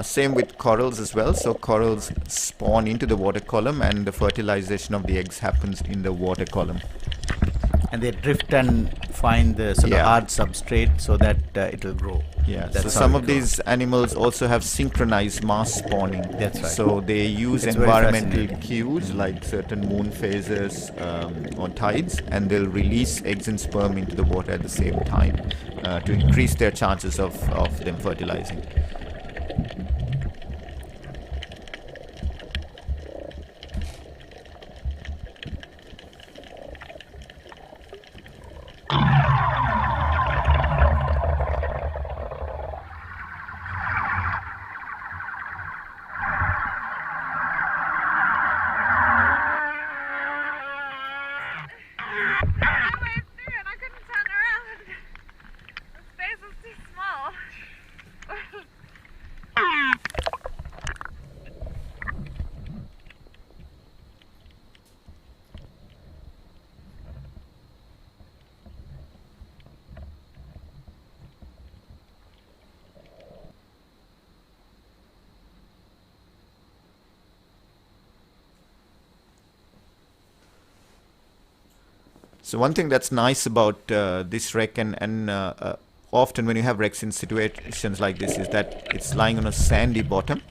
Speaker 5: Same with corals as well. So corals spawn into the water column, and the fertilization of the eggs happens in the water column.
Speaker 4: And they drift and find the sort of hard substrate so that it will grow.
Speaker 5: Yeah,
Speaker 4: That's
Speaker 5: so
Speaker 4: how
Speaker 5: some
Speaker 4: it
Speaker 5: of
Speaker 4: grows.
Speaker 5: these animals also have synchronized mass spawning.
Speaker 4: That's right.
Speaker 5: So they use
Speaker 4: It's very
Speaker 5: environmental
Speaker 4: fascinating.
Speaker 5: cues like certain moon phases or tides, and they'll release eggs and sperm into the water at the same time to increase their chances of them fertilizing.
Speaker 1: I went through and I couldn't turn around. The space was too small.
Speaker 5: So one thing that's nice about this wreck, and often when you have wrecks in situations like this, is that it's lying on a sandy bottom,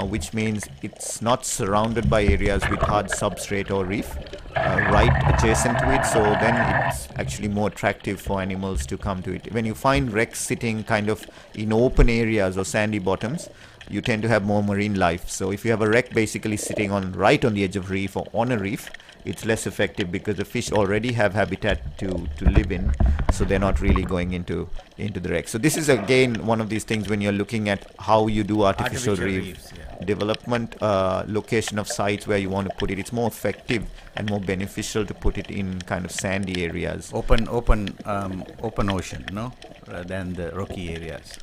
Speaker 5: which means it's not surrounded by areas with hard substrate or reef right adjacent to it. So then it's actually more attractive for animals to come to it. When you find wrecks sitting kind of in open areas or sandy bottoms, you tend to have more marine life. So if you have a wreck basically sitting right on the edge of reef or on a reef, it's less effective because the fish already have habitat to live in, so they're not really going into the wreck. So this is again one of these things when you're looking at how you do artificial reef development, location of sites where you want to put it. It's more effective and more beneficial to put it in kind of sandy areas,
Speaker 4: open ocean, no, rather than the rocky areas.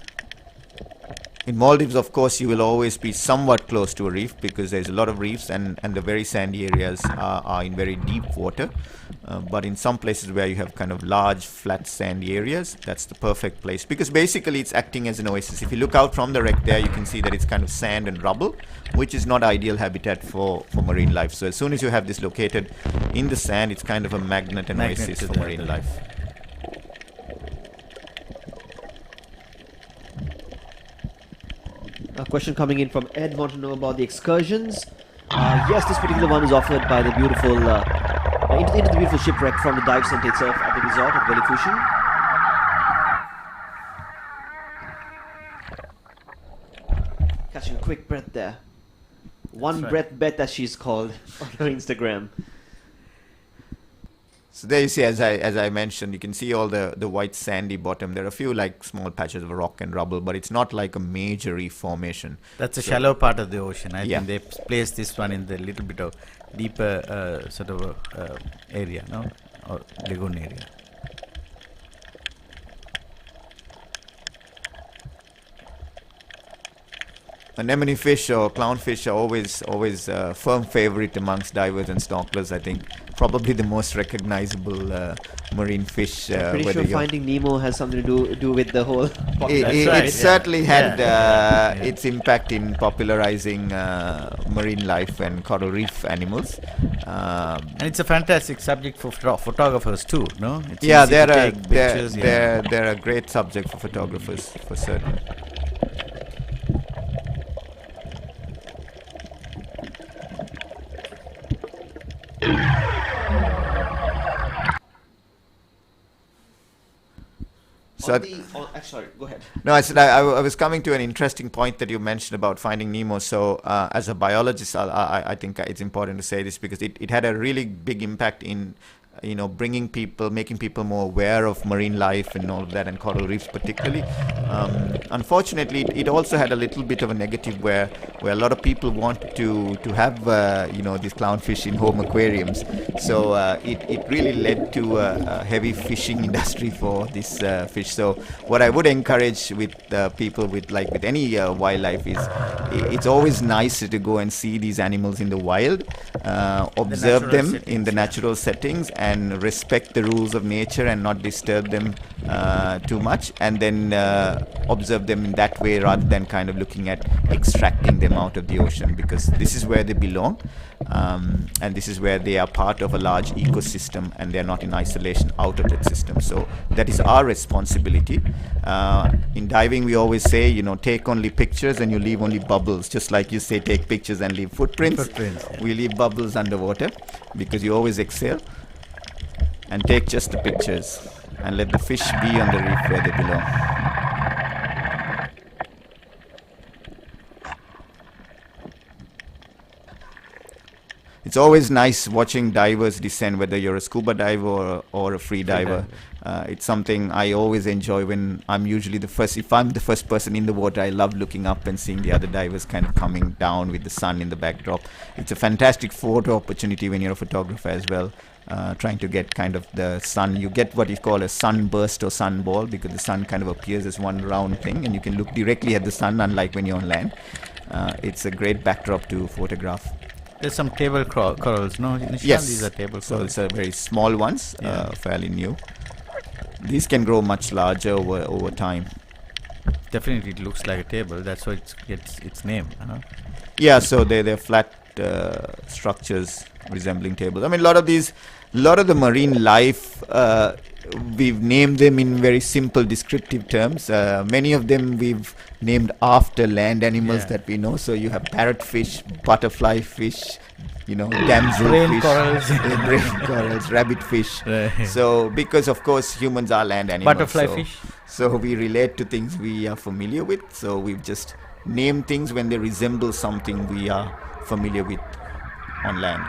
Speaker 5: In Maldives, of course, you will always be somewhat close to a reef because there's a lot of reefs, and the very sandy areas are in very deep water. But in some places where you have kind of large, flat, sandy areas, that's the perfect place because basically it's acting as an oasis. If you look out from the wreck there, you can see that it's kind of sand and rubble, which is not ideal habitat for marine life. So as soon as you have this located in the sand, it's kind of a magnet and oasis for marine life.
Speaker 3: A question coming in from Ed, want to know about the excursions. Yes, this particular one is offered by the beautiful, into the beautiful shipwreck from the dive center itself at the resort at Velifushi. Catching a quick breath there. One breath bet, as she's called on her Instagram.
Speaker 5: So there you see, as I mentioned, you can see all the white sandy bottom. There are a few like small patches of rock and rubble, but it's not like a major reef formation.
Speaker 4: That's a shallow part of the ocean. I think they placed this one in the little bit of deeper sort of area, no, or lagoon area.
Speaker 5: Anemone fish or clownfish are always firm favorite amongst divers and snorkelers. I think probably the most recognizable marine fish.
Speaker 3: Pretty sure Finding Nemo has something to do with the whole.
Speaker 5: It certainly had its impact in popularizing marine life and coral reef animals.
Speaker 4: And it's a fantastic subject for photographers too, no? It's
Speaker 5: they're a great subject for photographers for certain.
Speaker 3: Sorry, go ahead.
Speaker 5: No, I said I was coming to an interesting point that you mentioned about Finding Nemo. So as a biologist, I think it's important to say this because it had a really big impact in making people more aware of marine life and all of that, and coral reefs particularly. Unfortunately, it also had a little bit of a negative where a lot of people want to have these clownfish in home aquariums. So it really led to a heavy fishing industry for this fish. So what I would encourage with people with any wildlife is it's always nice to go and see these animals in the wild, observe them in the natural settings, and respect the rules of nature and not disturb them too much, and then observe them in that way rather than kind of looking at extracting them out of the ocean, because this is where they belong, and this is where they are part of a large ecosystem and they're not in isolation out of that system. So that is our responsibility. In diving we always say, take only pictures and you leave only bubbles, just like you say take pictures and leave footprints. We leave bubbles underwater because you always exhale, and take just the pictures and let the fish be on the reef where they belong. It's always nice watching divers descend, whether you're a scuba diver or a free diver. It's something I always enjoy when I'm usually if I'm the first person in the water, I love looking up and seeing the other divers kind of coming down with the sun in the backdrop. It's a fantastic photo opportunity when you're a photographer as well. Trying to get kind of the sun. You get what is called a sunburst or sunball because the sun kind of appears as one round thing and you can look directly at the sun, unlike when you're on land. It's a great backdrop to photograph.
Speaker 4: There's some table corals, no?
Speaker 5: Yes.
Speaker 4: These are table corals.
Speaker 5: So it's a very small ones, fairly new. These can grow much larger over time.
Speaker 4: Definitely it looks like a table. That's why it gets its name.
Speaker 5: Yeah, so they're flat structures resembling tables. I mean, a lot of the marine life, we've named them in very simple descriptive terms. Many of them we've named after land animals that we know. So you have parrotfish, butterfly fish, damselfish, brain corals, rabbit fish.
Speaker 4: Right.
Speaker 5: So because of course humans are land animals.
Speaker 4: Butterfly fish.
Speaker 5: So we relate to things we are familiar with. So we've just named things when they resemble something we are familiar with on land.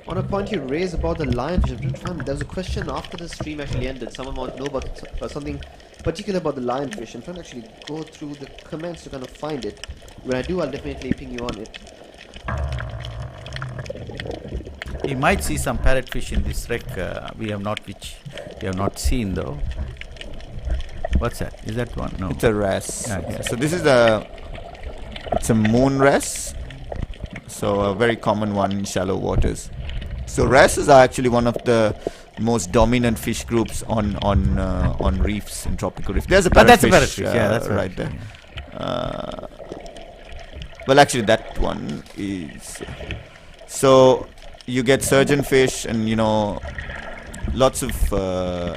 Speaker 3: On a point you raised about the lionfish, I'm trying to find, there was a question after the stream actually ended. Someone wanted to know about something particular about the lionfish. I'm trying to actually go through the comments to kind of find it. When I do, I'll definitely ping you on it.
Speaker 4: You might see some parrotfish in this wreck. We have not seen though. What's that? Is that one? No.
Speaker 5: It's a wrasse.
Speaker 4: Yeah.
Speaker 5: So this is it's a moon wrasse. So a very common one in shallow waters. So wrasses are actually one of the most dominant fish groups on reefs in tropical reefs. There's a parrotfish.
Speaker 4: That's a parrotfish. That's
Speaker 5: right there.
Speaker 4: Yeah.
Speaker 5: Well, actually, that one is. So you get surgeonfish and lots of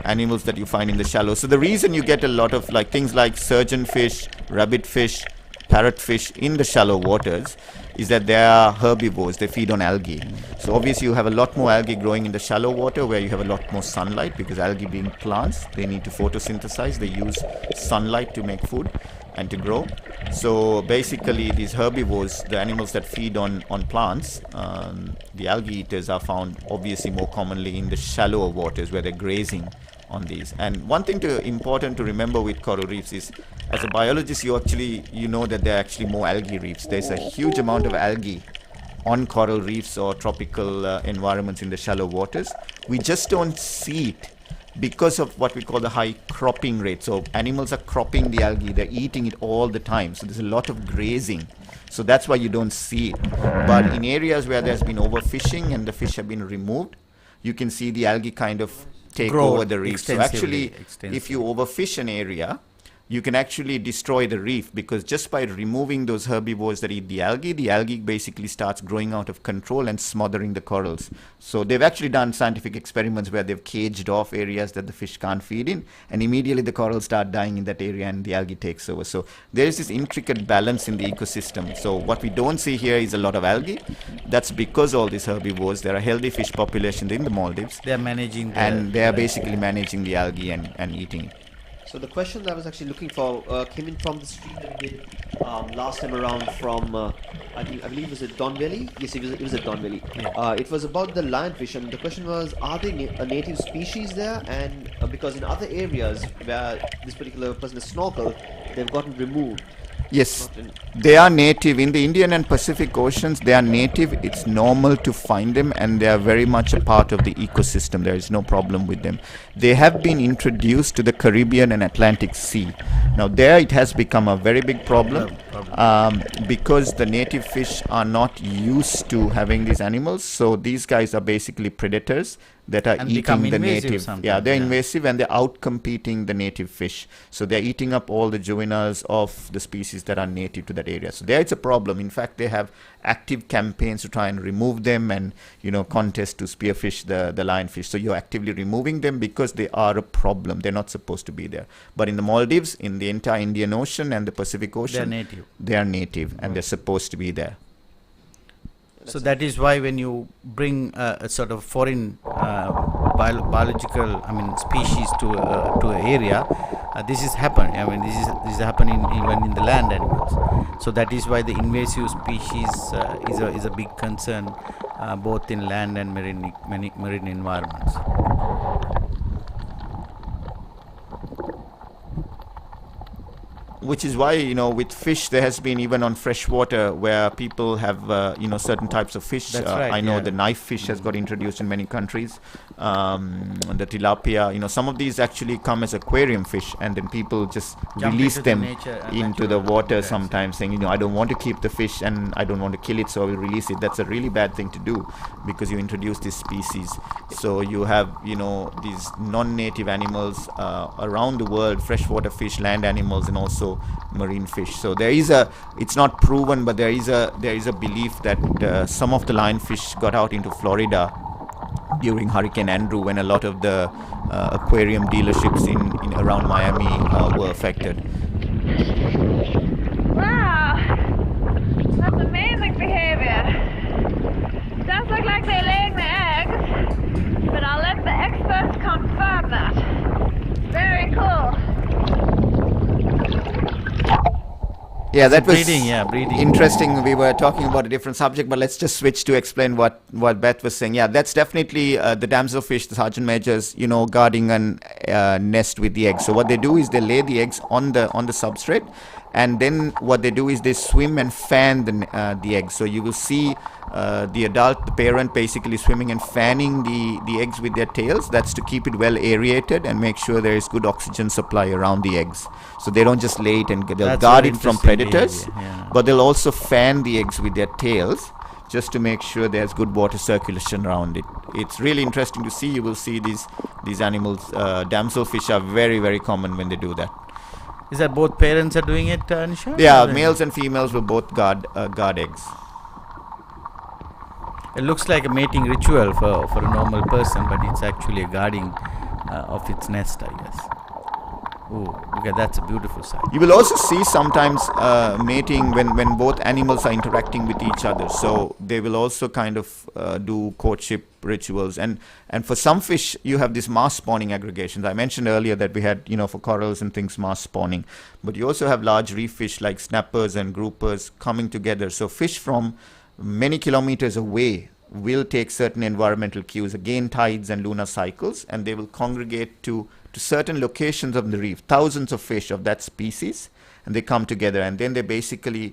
Speaker 5: animals that you find in the shallow. So the reason you get a lot of things like surgeonfish, rabbitfish, parrotfish in the shallow waters is that they are herbivores. They feed on algae. So obviously you have a lot more algae growing in the shallow water where you have a lot more sunlight, because algae being plants, they need to photosynthesize. They use sunlight to make food and to grow. So basically these herbivores, the animals that feed on plants, the algae eaters are found obviously more commonly in the shallower waters where they're grazing on these. And one thing important to remember with coral reefs is, as a biologist, you know that there are actually more algae reefs. There's a huge amount of algae on coral reefs or tropical environments in the shallow waters. We just don't see it because of what we call the high cropping rate. So animals are cropping the algae, they're eating it all the time. So there's a lot of grazing. So that's why you don't see it. But in areas where there's been overfishing and the fish have been removed, you can see the algae kind of take over the reef. So actually, if you overfish an area, you can actually destroy the reef, because just by removing those herbivores that eat the algae basically starts growing out of control and smothering the corals. So they've actually done scientific experiments where they've caged off areas that the fish can't feed in, and immediately the corals start dying in that area and the algae takes over. So there is this intricate balance in the ecosystem. So what we don't see here is a lot of algae. That's because all these herbivores, there are healthy fish populations in the Maldives.
Speaker 4: They are managing
Speaker 5: they are basically managing the algae and eating it.
Speaker 3: So the question that I was actually looking for came in from the stream that we did last time around from, I believe was it Don Valley? Yes, it was at Don Valley.
Speaker 4: Yeah.
Speaker 3: It was about the lionfish, and the question was, are they a native species there? And because in other areas where this particular person has snorkeled, they've gotten removed.
Speaker 5: Yes, they are native. In the Indian and Pacific Oceans, they are native. It's normal to find them, and they are very much a part of the ecosystem. There is no problem with them. They have been introduced to the Caribbean and Atlantic Sea. Now there it has become a very big problem because the native fish are not used to having these animals. So these guys are basically predators that are eating the native. Yeah, they're invasive, and they're out competing the native fish. So they're eating up all the juveniles of the species that are native to that area. So there it's a problem. In fact, they have active campaigns to try and remove them, and contest to spearfish the lionfish. So you're actively removing them because they are a problem. They're not supposed to be there. But in the Maldives, in the entire Indian Ocean and the Pacific Ocean, they are native and they're supposed to be there.
Speaker 4: So that is why when you bring a sort of foreign biological, species to an area, this is happening. This is happening even in the land animals. So that is why the invasive species is a big concern, both in land and marine environments.
Speaker 5: Which is why, with fish, there has been even on freshwater where people have, certain types of fish.
Speaker 4: That's right,
Speaker 5: I know the knife fish has got introduced in many countries. The tilapia, some of these actually come as aquarium fish, and then people just release them into the water sometimes, saying, I don't want to keep the fish and I don't want to kill it, so I will release it. That's a really bad thing to do, because you introduce this species. So you have, these non-native animals around the world, freshwater fish, land animals, and also marine fish. So there is it's not proven, but there is a belief that some of the lionfish got out into Florida during Hurricane Andrew, when a lot of the aquarium dealerships in around Miami were affected.
Speaker 1: Wow, that's amazing behavior. Does look like they're laying their eggs, but I'll let the experts confirm that. Very cool.
Speaker 5: Yeah, that was
Speaker 4: breeding. Yeah, breeding.
Speaker 5: interesting. We were talking about a different subject, but let's just switch to explain what Beth was saying. Yeah, that's definitely the damselfish, the sergeant majors, guarding an nest with the eggs. So what they do is they lay the eggs on the substrate, and then what they do is they swim and fan the eggs. So you will see the parent basically swimming and fanning the eggs with their tails. That's to keep it well aerated and make sure there is good oxygen supply around the eggs. So they don't just lay it and they'll
Speaker 4: That's
Speaker 5: guard
Speaker 4: very
Speaker 5: it from
Speaker 4: interesting
Speaker 5: predators,
Speaker 4: behavior, yeah.
Speaker 5: but they'll also fan the eggs with their tails just to make sure there's good water circulation around it. It's really interesting to see. You will see these animals. Damselfish are very, very common when they do that.
Speaker 4: Is that both parents are doing it, Nisha?
Speaker 5: Yeah,
Speaker 4: Or-
Speaker 5: males and females will both guard eggs.
Speaker 4: It looks like a mating ritual for a normal person, but it's actually a guarding of its nest, I guess. Oh, look at that's a beautiful sight.
Speaker 5: You will also see sometimes mating when both animals are interacting with each other. So they will also kind of do courtship rituals. And for some fish, you have these mass spawning aggregations. I mentioned earlier that we had, for corals and things, mass spawning. But you also have large reef fish like snappers and groupers coming together. So fish from many kilometers away will take certain environmental cues, again tides and lunar cycles, and they will congregate to certain locations of the reef, thousands of fish of that species, and they come together, and then they basically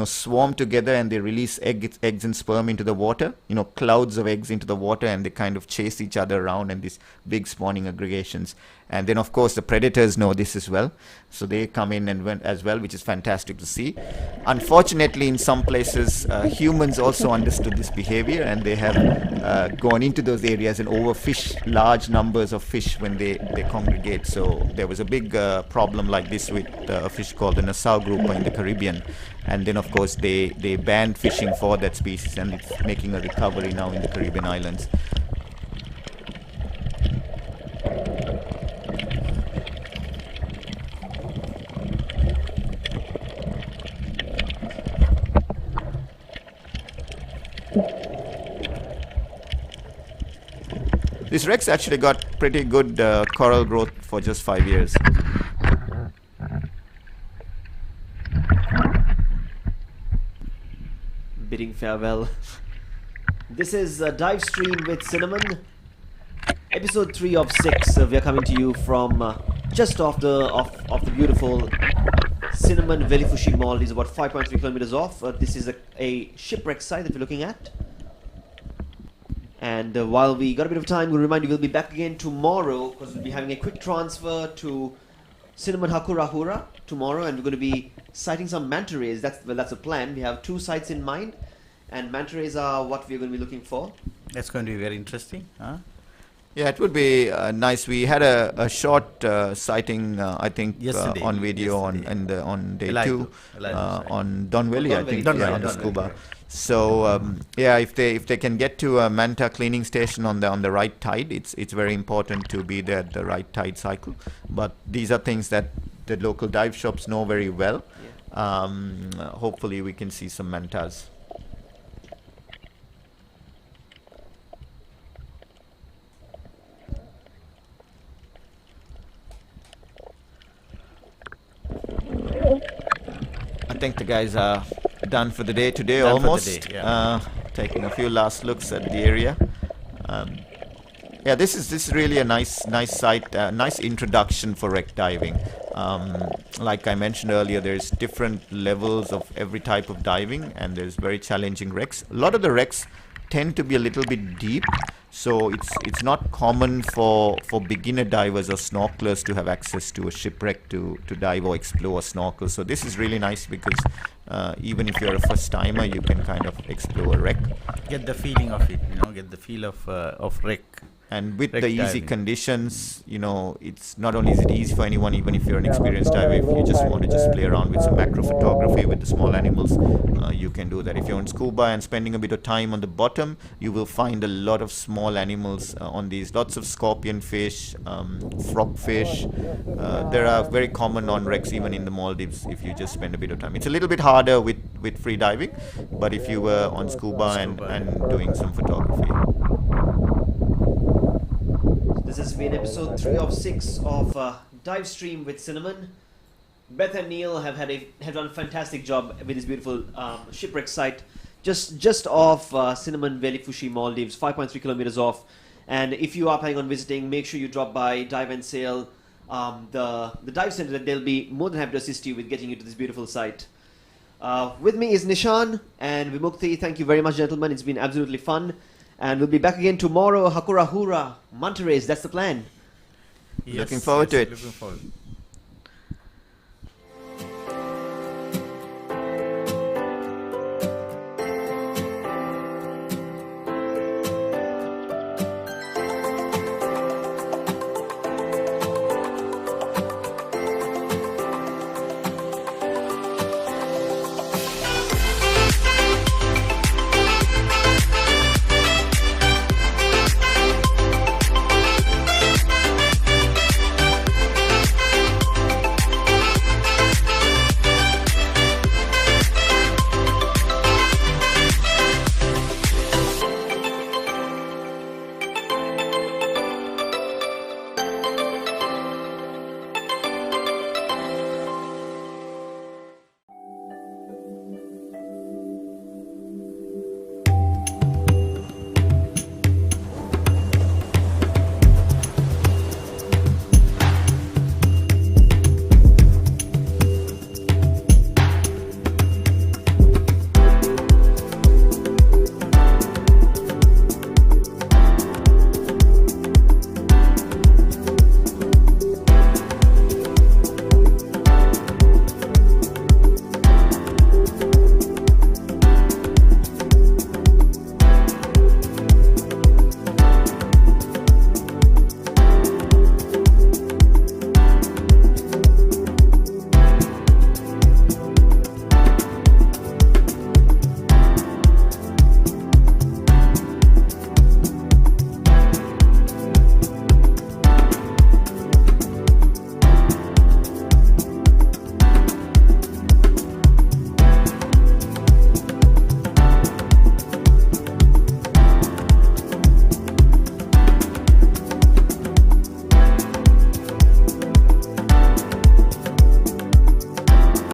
Speaker 5: swarm together, and they release eggs and sperm into the water, clouds of eggs into the water, and they kind of chase each other around, and these big spawning aggregations. And then of course the predators know this as well, so they come in and went as well, which is fantastic to see. Unfortunately, in some places humans also understood this behavior, and they have gone into those areas and overfish large numbers of fish when they congregate. So there was a big problem like this with a fish called the Nassau grouper in the Caribbean, and then of course they banned fishing for that species, and it's making a recovery now in the Caribbean islands. This wreck's actually got pretty good coral growth for just 5 years.
Speaker 3: Bidding farewell. This is Divestream with Cinnamon, episode 3 of 6. We are coming to you from just off the beautiful Cinnamon Velifushi Maldives, about 5.3 kilometers off. This is a shipwreck site that we're looking at. And while we got a bit of time, we'll remind you we'll be back again tomorrow, because we'll be having a quick transfer to Cinnamon Hakurahura tomorrow, and we're going to be sighting some manta rays. That's a plan. We have 2 sites in mind, and manta rays are what we're going to be looking for.
Speaker 4: That's going to be very interesting, huh?
Speaker 5: Yeah, it would be nice. We had a short sighting, I think,
Speaker 4: Yesterday.
Speaker 5: on video
Speaker 4: Yesterday.
Speaker 5: on day
Speaker 4: Elido.
Speaker 5: 2
Speaker 4: Elido,
Speaker 5: on Don Valley, I think,
Speaker 3: Don
Speaker 5: yeah,
Speaker 3: Valley,
Speaker 5: on the
Speaker 3: Don
Speaker 5: scuba.
Speaker 3: Valley.
Speaker 5: So yeah, if they can get to a manta cleaning station on the right tide, it's very important to be there at the right tide cycle. But these are things that the local dive shops know very well.
Speaker 3: Yeah.
Speaker 5: Hopefully, we can see some mantas. I think the guys are done for the day today,
Speaker 4: Done for the
Speaker 5: almost.
Speaker 4: day, yeah.
Speaker 5: Taking a few last looks at the area. Yeah, this is really a nice site, nice introduction for wreck diving. Like I mentioned earlier, there's different levels of every type of diving, and there's very challenging wrecks. A lot of the wrecks tend to be a little bit deep, so it's not common for beginner divers or snorkelers to have access to a shipwreck to dive or explore or snorkel. So this is really nice because even if you're a first timer, you can kind of explore a wreck.
Speaker 4: Get the feeling of it, get the feel of wreck.
Speaker 5: And with
Speaker 4: Wreck
Speaker 5: the easy
Speaker 4: diving.
Speaker 5: conditions, it's not only is it easy for anyone, even if you're an experienced diver, if you just want to just play around with some macro photography with the small animals, you can do that. If you're on scuba and spending a bit of time on the bottom, you will find a lot of small animals on these, lots of scorpion fish, frogfish. They are very common on wrecks even in the Maldives if you just spend a bit of time. It's a little bit harder with free diving, but if you were on scuba and doing some photography.
Speaker 3: This has been episode 3 of 6 of Divestream with Cinnamon. Beth and Neale have done a fantastic job with this beautiful shipwreck site, just off Cinnamon Velifushi Maldives, 5.3 kilometers off. And if you are planning on visiting, make sure you drop by Dive and Sail, the dive center. That they'll be more than happy to assist you with getting you to this beautiful site. With me is Nishan and Vimukti. Thank you very much, gentlemen. It's been absolutely fun. And we'll be back again tomorrow. Hakura Hura, Manta Rays. That's the plan.
Speaker 5: Looking forward to it.
Speaker 4: Looking forward.